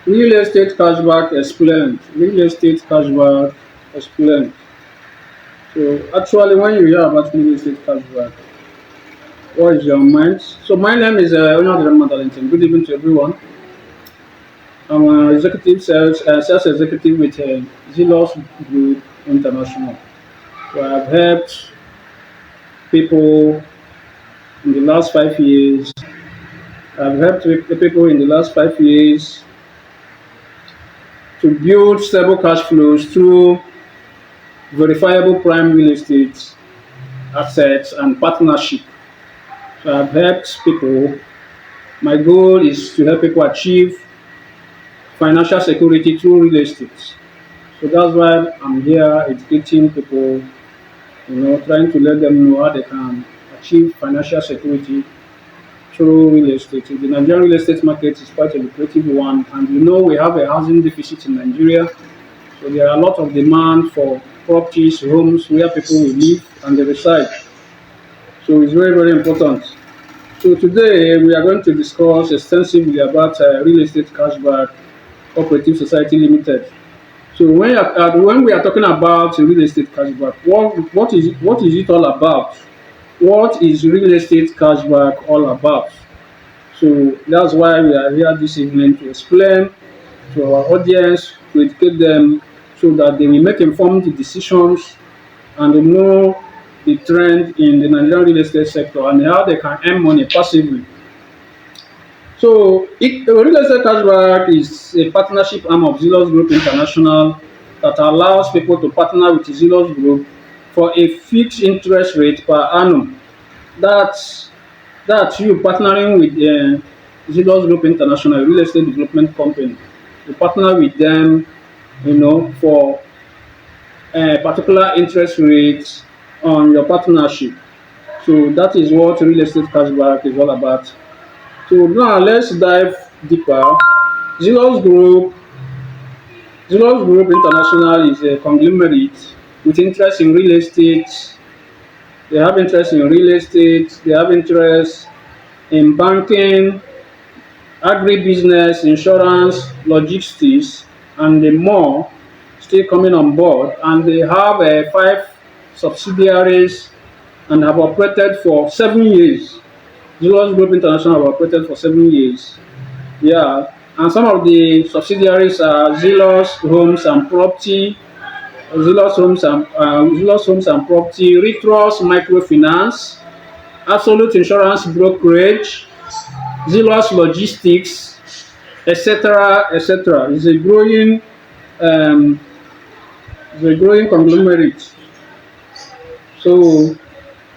Real estate cashback explained. Real estate cashback explained. So actually, when you hear about real estate cashback, what is your mind? So my name is Onyadirama. Good evening to everyone. I'm an executive sales executive with Zylus Group International. So I've helped people in the last 5 years. I've helped the people in the last 5 years to build stable cash flows through verifiable prime real estate assets and partnership. So I've helped people. My goal is to help people achieve financial security through real estate. So that's why I'm here educating people, trying to let them know how they can achieve financial security through real estate. The Nigerian real estate market is quite a lucrative one, and we have a housing deficit in Nigeria. So there are a lot of demand for properties, homes where people will live and they reside. So it's very, very important. So today we are going to discuss extensively about real estate cashback Cooperative Society Limited. So when we are talking about real estate cashback, what is it all about? What is real estate cashback all about? So that's why we are here this evening to explain to our audience, to educate them so that they will make informed decisions and they know the trend in the Nigerian real estate sector and how they can earn money passively. So Real Estate Cashback is a partnership arm of Zylus Group International that allows people to partner with Zylus Group for a fixed interest rate per annum. That's you partnering with Zylus Group International, a real estate development company. You partner with them, for a particular interest rate on your partnership. So that is what real estate cashback is all about. So now let's dive deeper. Zylus Group International is a conglomerate with interest in real estate. They have interest in real estate, they have interest in banking, agribusiness, insurance, logistics, and the more still coming on board. And they have 5 subsidiaries and have operated for 7 years. Zylus Group International have operated for 7 years. Yeah, and some of the subsidiaries are Zylus Homes and Property, Zylus Homes and Property, Retrust Microfinance, Absolute Insurance Brokerage, Zylus Logistics, etc., etc. It's a growing conglomerate. So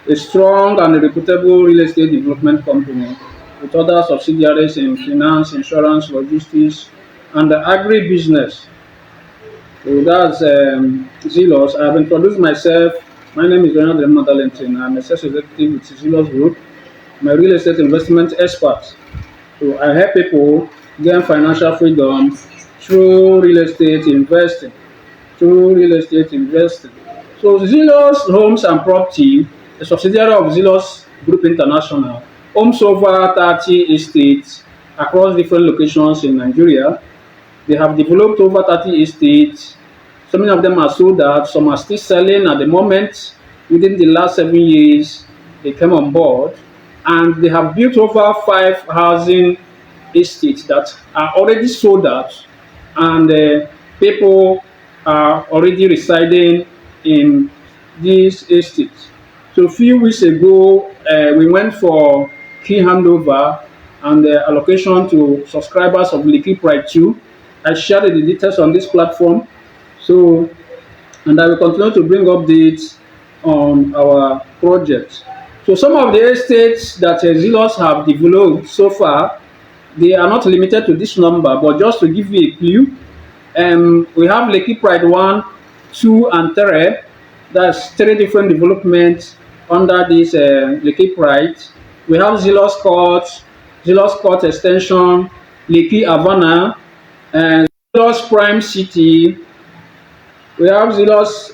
a strong and reputable real estate development company with other subsidiaries in finance, insurance, logistics, and the agribusiness. So that's Zylus. I have introduced myself. My name is Onyadirama. I'm a sales executive with Zylus Group. I'm a real estate investment expert. So I help people gain financial freedom through real estate investing. So Zylus Homes and Property, a subsidiary of Zylus Group International, owns over 30 estates across different locations in Nigeria. They have developed over 30 estates. So many of them are sold out, some are still selling at the moment. Within the last 7 years, they came on board and they have built over 5 housing estates that are already sold out, and people are already residing in these estates. So a few weeks ago, we went for key handover and allocation to subscribers of Lekki Pride 2. I shared the details on this platform. So, and I will continue to bring updates on our project. So some of the estates that Zylus have developed so far, they are not limited to this number, but just to give you a clue, we have Lekki Pride 1, 2, and 3. That's 3 different developments under this Lekki Pride. We have Zylus Court Extension, Lekki Havana, and Zylus Prime City. We have Zylus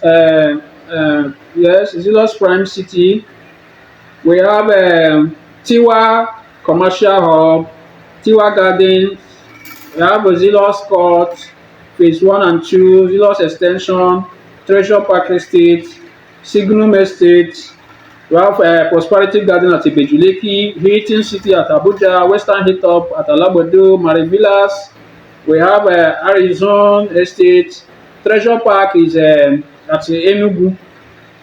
Prime City. We have Tiwa Commercial Hub, Tiwa Gardens, We have a Zylus Court, Phase 1 and 2, Zylus Extension, Treasure Park Estate, Signum Estate. We have Prosperity Garden at Ibejuleki, Hilton City at Abuja, Western Hilltop at Alabodo, Mari Villas. We have Arizona Estate. Treasure Park is at Enugu,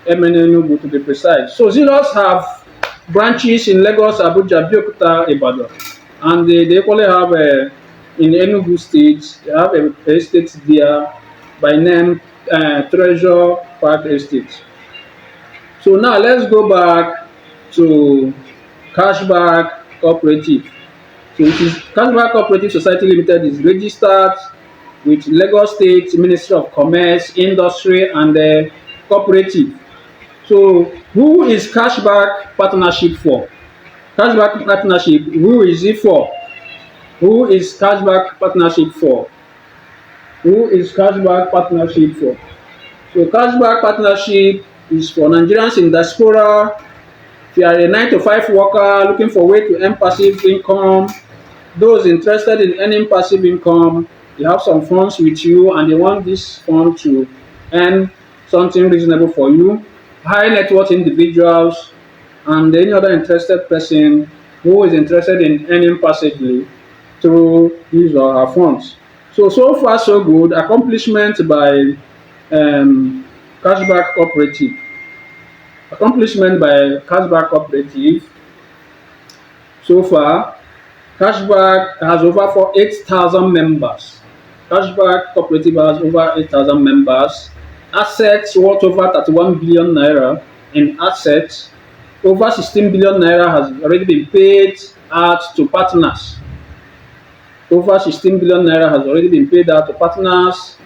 Enugu to be precise. So Zylus have branches in Lagos, Abuja, Abeokuta, Ibadan, and they equally have in Enugu State. They have a estate there by name Treasure Park Estate. So now let's go back to Cashback Cooperative. So it is Cashback Cooperative Society Limited is registered with Lagos State Ministry of Commerce, Industry and Cooperative. So who is Cashback Partnership for? Cashback Partnership, who is it for? Who is Cashback Partnership for? Who is Cashback Partnership for? So Cashback Partnership is for Nigerians in diaspora. If you are a 9-to-5 worker looking for a way to earn passive income, those interested in earning passive income, you have some funds with you and they want this fund to earn something reasonable for you. High net worth individuals and any other interested person who is interested in earning passively through his or her funds. So far so good. Accomplishment by Cashback Cooperative. Accomplishment by Cashback Cooperative. So far, Cashback has over 8,000 members. Cashback Cooperative has over 8,000 members. Assets worth over 31 billion naira in assets. Over 16 billion naira has already been paid out to partners. Over 16 billion naira has already been paid out to partners.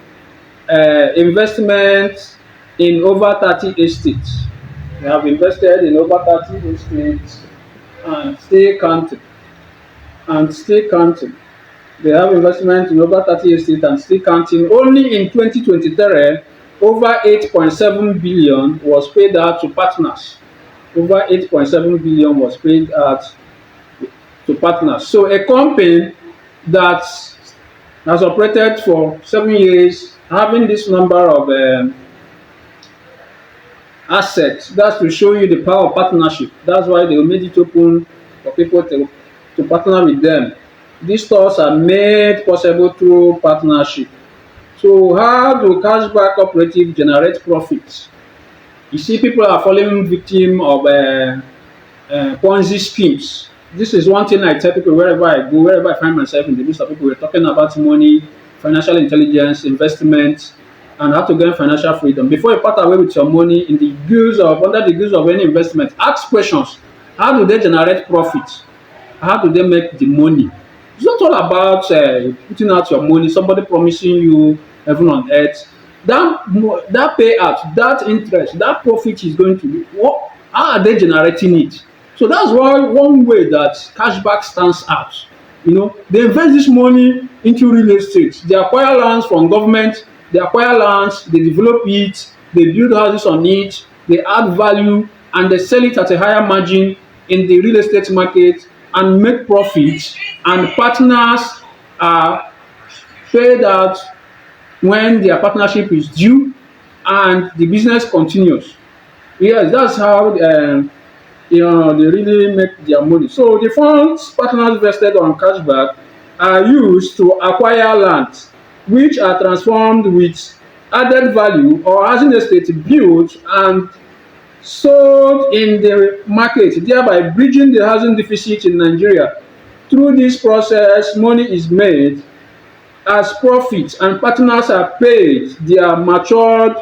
Investment in over 30 estates. They have invested in over 30 estates and still counting. They have investment in over 30 estates and still counting. Only in 2023, over 8.7 billion was paid out to partners. Over 8.7 billion was paid out to partners. So a company that has operated for 7 years, having this number of assets, that's to show you the power of partnership. That's why they made it open for people to partner with them. These stores are made possible through partnership. So how do Cashback Cooperative generate profits? You see, people are falling victim of Ponzi schemes. This is one thing I tell people wherever I go, wherever I find myself in the midst of people. We're talking about money, financial intelligence, investment, and how to gain financial freedom. Before you part away with your money under the guise of any investment, ask questions. How do they generate profit? How do they make the money? It's not all about putting out your money, somebody promising you heaven on earth. That payout, that interest, that profit is going to be, how are they generating it? So that's why one way that Cashback stands out. You know, they invest this money into real estate. They acquire lands from government, they acquire lands, they develop it, they build houses on it, they add value, and they sell it at a higher margin in the real estate market and make profit. And partners are paid out when their partnership is due and the business continues. Yes, that's how they really make their money. So the funds partners vested on Cashback are used to acquire land, which are transformed with added value or housing estate built and sold in the market, thereby bridging the housing deficit in Nigeria. Through this process, money is made as profit and partners are paid their matured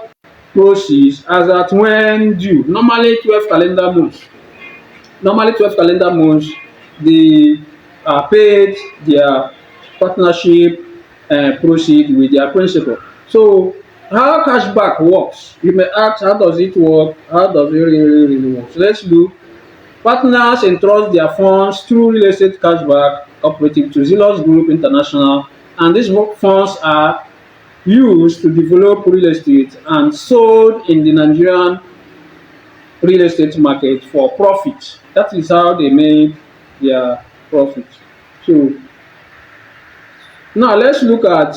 proceeds as at when due. Normally 12 calendar months. They are paid their partnership proceed with their principal. So how Cashback works? You may ask, how does it work? How does it really work? So let's look. Partners entrust their funds through Real Estate Cashback Cooperative to Zylus Group International, and these funds are used to develop real estate and sold in the Nigerian real estate market for profit. That is how they make their profit. So Now let's look at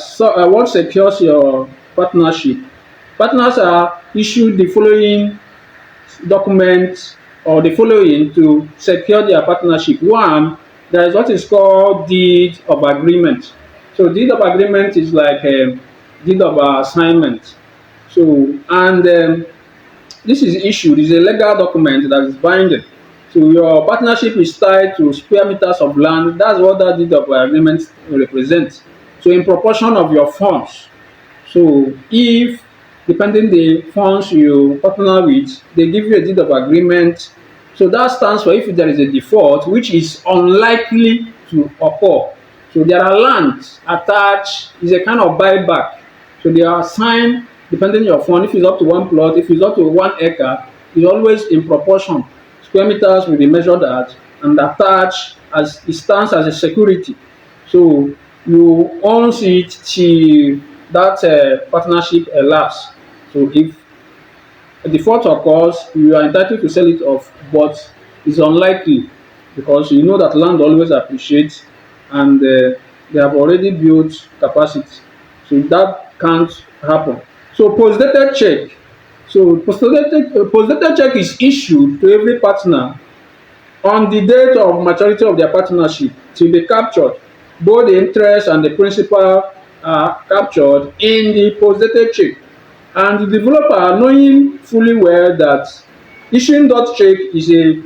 what secures your partnership. Partners are issued the following documents or the following to secure their partnership. One, there is what is called deed of agreement. So deed of agreement is like a deed of assignment. So and this is issued, is a legal document that is binding. So your partnership is tied to square meters of land. That's what that deed of agreement represents. So in proportion of your funds. So if depending the funds you partner with, they give you a deed of agreement. So that stands for if there is a default, which is unlikely to occur. So there are lands attached, is a kind of buyback. So they are assigned depending on your fund. If it's up to one plot, if it's up to 1 acre, it's always in proportion. Square meters will be measured at and attached as it stands as a security. So you own it till that partnership elapse. So if a default occurs, you are entitled to sell it off, but it's unlikely because you know that land always appreciates and they have already built capacity. So that can't happen. So post-dated check. So post-dated check is issued to every partner on the date of maturity of their partnership to be captured. Both the interest and the principal are captured in the post-dated check. And the developer, knowing fully well that issuing that check is a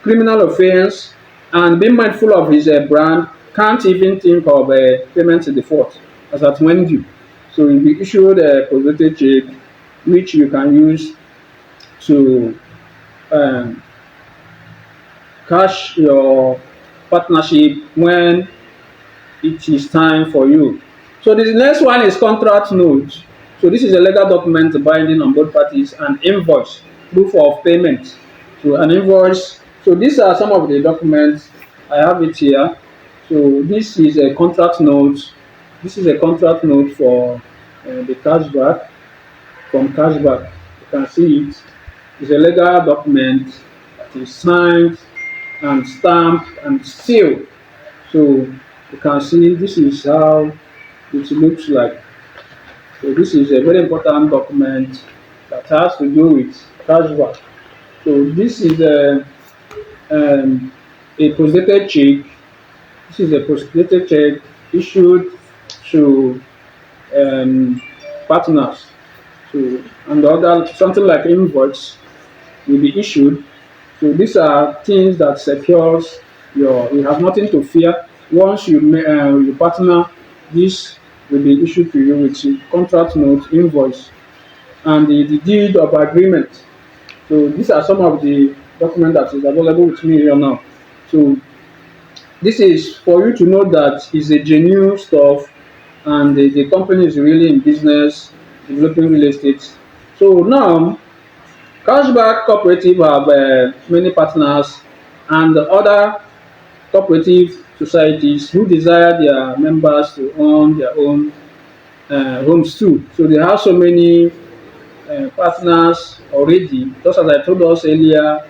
criminal offence and being mindful of his brand, can't even think of payment default as at when due. So you'll be issued a post-dated check which you can use to cash your partnership when it is time for you. So the next one is contract note. So this is a legal document binding on both parties, and invoice, proof of payment. So an invoice. So these are some of the documents. I have it here. So this is a contract note. This is a contract note for the cashback, from Cashback. You can see it. It's a legal document that is signed and stamped and sealed. So you can see this is how it looks like. So this is a very important document that has to do with cashback. So this is a post-dated check. This is a post-dated check issued to partners. So and the other something like invoice will be issued. So these are things that secures you have nothing to fear. Once you partner, this will be issued to you with a contract note, invoice, and the deed of agreement. So these are some of the documents that is available with me here now. So this is for you to know that it's a genuine stuff and the company is really in business developing real estate. So now Cashback Cooperative have many partners and other cooperative societies who desire their members to own their own homes too. So they have so many partners already, just as I told us earlier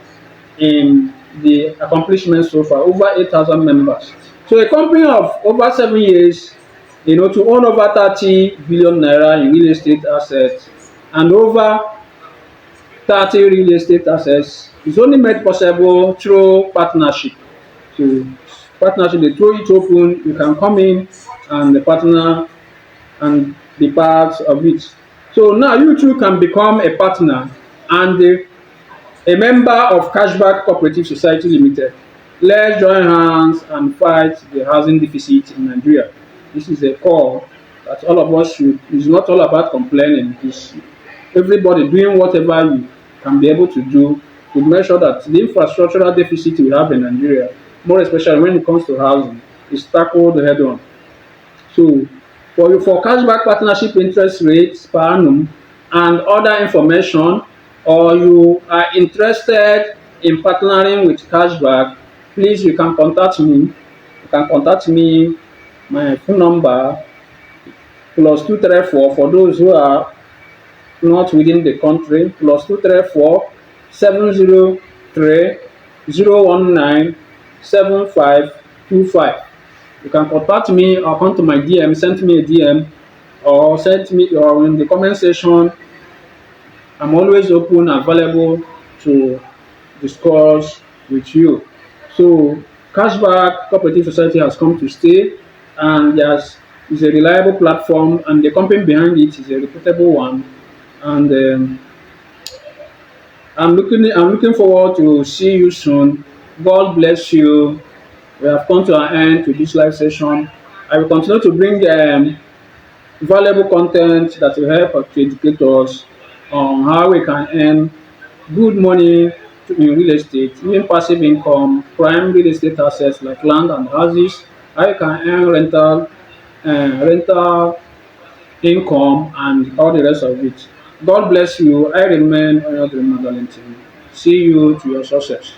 in the accomplishments so far, over 8,000 members. So a company of over 7 years, to own over 30 billion naira in real estate assets and over 30 real estate assets is only made possible through partnership. So partnership, they throw it open, you can come in and the partner and be part of it. So now you too can become a partner and a member of Cashback Cooperative Society Limited. Let's join hands and fight the housing deficit in Nigeria. This is a call that all of us should. It's not all about complaining. It's everybody doing whatever you can be able to do to make sure that the infrastructural deficit we have in Nigeria, more especially when it comes to housing, is tackled head on. So for cashback partnership interest rates per annum and other information, or you are interested in partnering with Cashback, please you can contact me. You can contact me. My phone number +234 for those who are not within the country, +234 703 019 7525. You can contact me or come to my DM, send me a DM, or send me or in the comment section. I'm always open and available to discuss with you. So Cashback Cooperative Society has come to stay, and there's is a reliable platform, and the company behind it is a reputable one. And I'm looking forward to see you soon. God bless you. We have come to an end to this live session. I will continue to bring valuable content that will help to educate us on how we can earn good money in real estate, even passive income, prime real estate assets like land and houses, how you can earn rental income and all the rest of it. God bless you. I remain Honorable Magdalene. See you to your success.